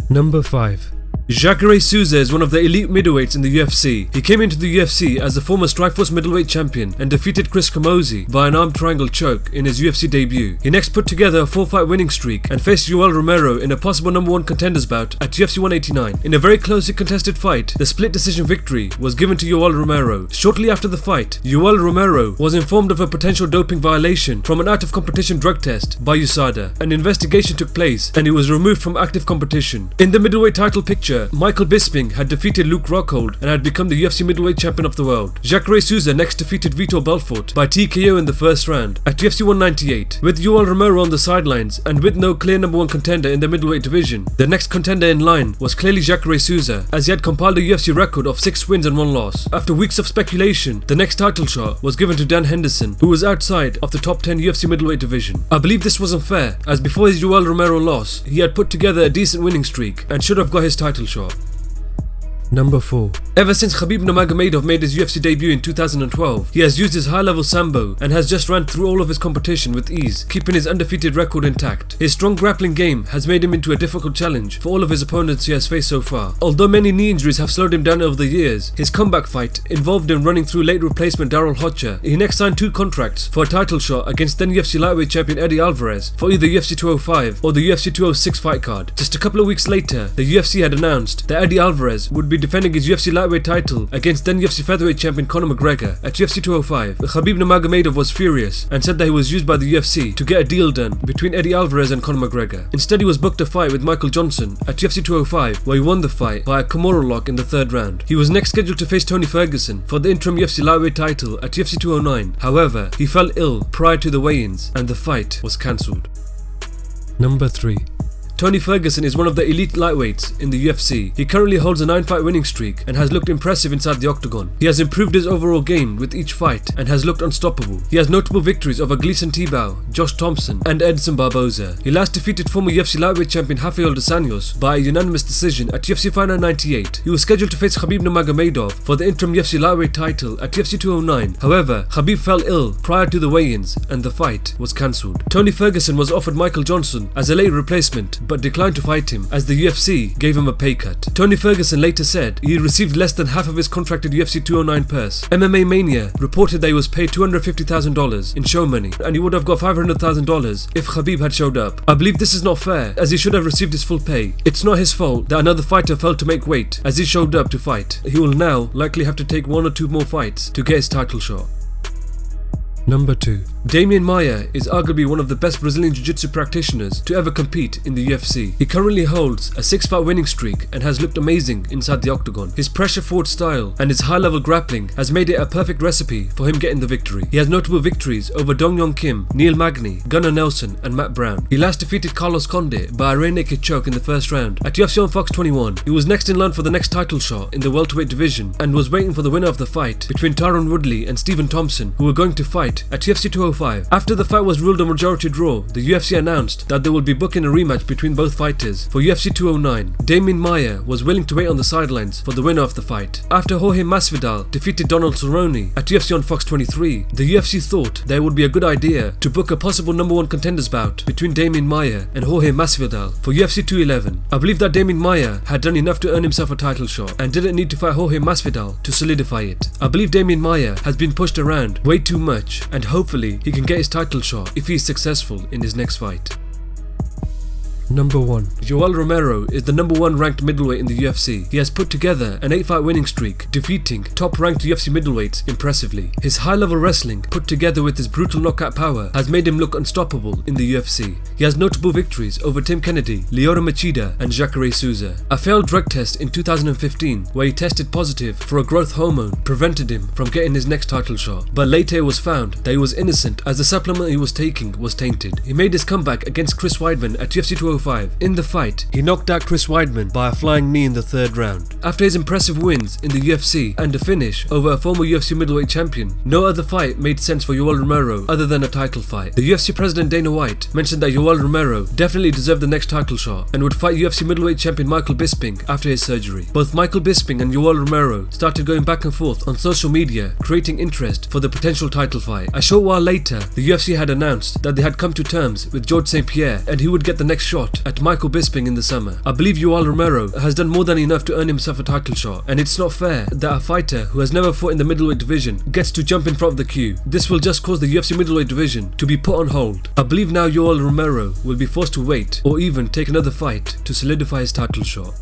Number 5. Jacare Souza is one of the elite middleweights in the UFC. He came into the UFC as the former Strikeforce middleweight champion and defeated Chris Camozzi by an arm triangle choke in his UFC debut. He next put together a 4-fight winning streak and faced Yoel Romero in a possible number 1 contenders bout at UFC 189. In a very closely contested fight, the split decision victory was given to Yoel Romero. Shortly after the fight, Yoel Romero was informed of a potential doping violation from an out-of-competition drug test by USADA. An investigation took place and he was removed from active competition. In the middleweight title picture, Michael Bisping had defeated Luke Rockhold and had become the UFC middleweight champion of the world. Jacare Souza next defeated Vitor Belfort by TKO in the first round at UFC 198. With Yoel Romero on the sidelines and with no clear number 1 contender in the middleweight division, the next contender in line was clearly Jacare Souza, as he had compiled a UFC record of 6 wins and 1 loss. After weeks of speculation, the next title shot was given to Dan Henderson, who was outside of the top 10 UFC middleweight division. I believe this wasn't fair, as before his Yoel Romero loss, he had put together a decent winning streak and should have got his title shot. Number 4. Ever since Khabib Nurmagomedov made his UFC debut in 2012, he has used his high-level sambo and has just ran through all of his competition with ease, keeping his undefeated record intact. His strong grappling game has made him into a difficult challenge for all of his opponents he has faced so far. Although many knee injuries have slowed him down over the years, his comeback fight involved him running through late replacement Darrell Hotcher. He next signed 2 contracts for a title shot against then UFC lightweight champion Eddie Alvarez for either UFC 205 or the UFC 206 fight card. Just a couple of weeks later, the UFC had announced that Eddie Alvarez would be defending his UFC lightweight title against then UFC featherweight champion Conor McGregor at UFC 205. Khabib Nurmagomedov was furious and said that he was used by the UFC to get a deal done between Eddie Alvarez and Conor McGregor. Instead, he was booked a fight with Michael Johnson at UFC 205, where he won the fight by a Kimura lock in the 3rd round. He was next scheduled to face Tony Ferguson for the interim UFC lightweight title at UFC 209. However, he fell ill prior to the weigh-ins and the fight was cancelled. Number 3. Tony Ferguson is one of the elite lightweights in the UFC. He currently holds a 9-fight winning streak and has looked impressive inside the octagon. He has improved his overall game with each fight and has looked unstoppable. He has notable victories over Gleison Tibau, Josh Thompson and Edson Barboza. He last defeated former UFC lightweight champion Rafael dos Anjos by a unanimous decision at UFC Fight 98. He was scheduled to face Khabib Nurmagomedov for the interim UFC lightweight title at UFC 209. However, Khabib fell ill prior to the weigh-ins and the fight was cancelled. Tony Ferguson was offered Michael Johnson as a late replacement but declined to fight him as the UFC gave him a pay cut. Tony Ferguson later said he received less than half of his contracted UFC 209 purse. MMA Mania reported that he was paid $250,000 in show money and he would have got $500,000 if Khabib had showed up. I believe this is not fair, as he should have received his full pay. It's not his fault that another fighter failed to make weight as he showed up to fight. He will now likely have to take 1 or 2 more fights to get his title shot. Number 2. Damian Maia is arguably one of the best Brazilian Jiu-Jitsu practitioners to ever compete in the UFC. He currently holds a 6-fight winning streak and has looked amazing inside the octagon. His pressure forward style and his high-level grappling has made it a perfect recipe for him getting the victory. He has notable victories over Dong Yong Kim, Neil Magny, Gunnar Nelson and Matt Brown. He last defeated Carlos Condit by a rear naked choke in the 1st round at UFC on Fox 21. He was next in line for the next title shot in the welterweight division and was waiting for the winner of the fight between Tyron Woodley and Stephen Thompson, who were going to fight at UFC 205. After the fight was ruled a majority draw, the UFC announced that they will be booking a rematch between both fighters for UFC 209. Damian Maia was willing to wait on the sidelines for the winner of the fight. After Jorge Masvidal defeated Donald Cerrone at UFC on Fox 23, the UFC thought that it would be a good idea to book a possible number 1 contenders bout between Damian Maia and Jorge Masvidal for UFC 211. I believe that Damian Maia had done enough to earn himself a title shot and didn't need to fight Jorge Masvidal to solidify it. I believe Damian Maia has been pushed around way too much and hopefully he can get his title shot if he is successful in his next fight. Number 1. Yoel Romero is the number 1 ranked middleweight in the UFC. He has put together an 8-fight winning streak, defeating top-ranked UFC middleweights impressively. His high-level wrestling, put together with his brutal knockout power, has made him look unstoppable in the UFC. He has notable victories over Tim Kennedy, Lyoto Machida and Jacare Souza. A failed drug test in 2015, where he tested positive for a growth hormone, prevented him from getting his next title shot. But later it was found that he was innocent as the supplement he was taking was tainted. He made his comeback against Chris Weidman at UFC 205. In the fight, he knocked out Chris Weidman by a flying knee in the 3rd round. After his impressive wins in the UFC and a finish over a former UFC middleweight champion, no other fight made sense for Yoel Romero other than a title fight. The UFC president Dana White mentioned that Yoel Romero definitely deserved the next title shot and would fight UFC middleweight champion Michael Bisping after his surgery. Both Michael Bisping and Yoel Romero started going back and forth on social media, creating interest for the potential title fight. A short while later, the UFC had announced that they had come to terms with George St. Pierre and he would get the next shot shot at Michael Bisping in the summer. I believe Yoel Romero has done more than enough to earn himself a title shot, and it's not fair that a fighter who has never fought in the middleweight division gets to jump in front of the queue. This will just cause the UFC middleweight division to be put on hold. I believe now Yoel Romero will be forced to wait or even take another fight to solidify his title shot.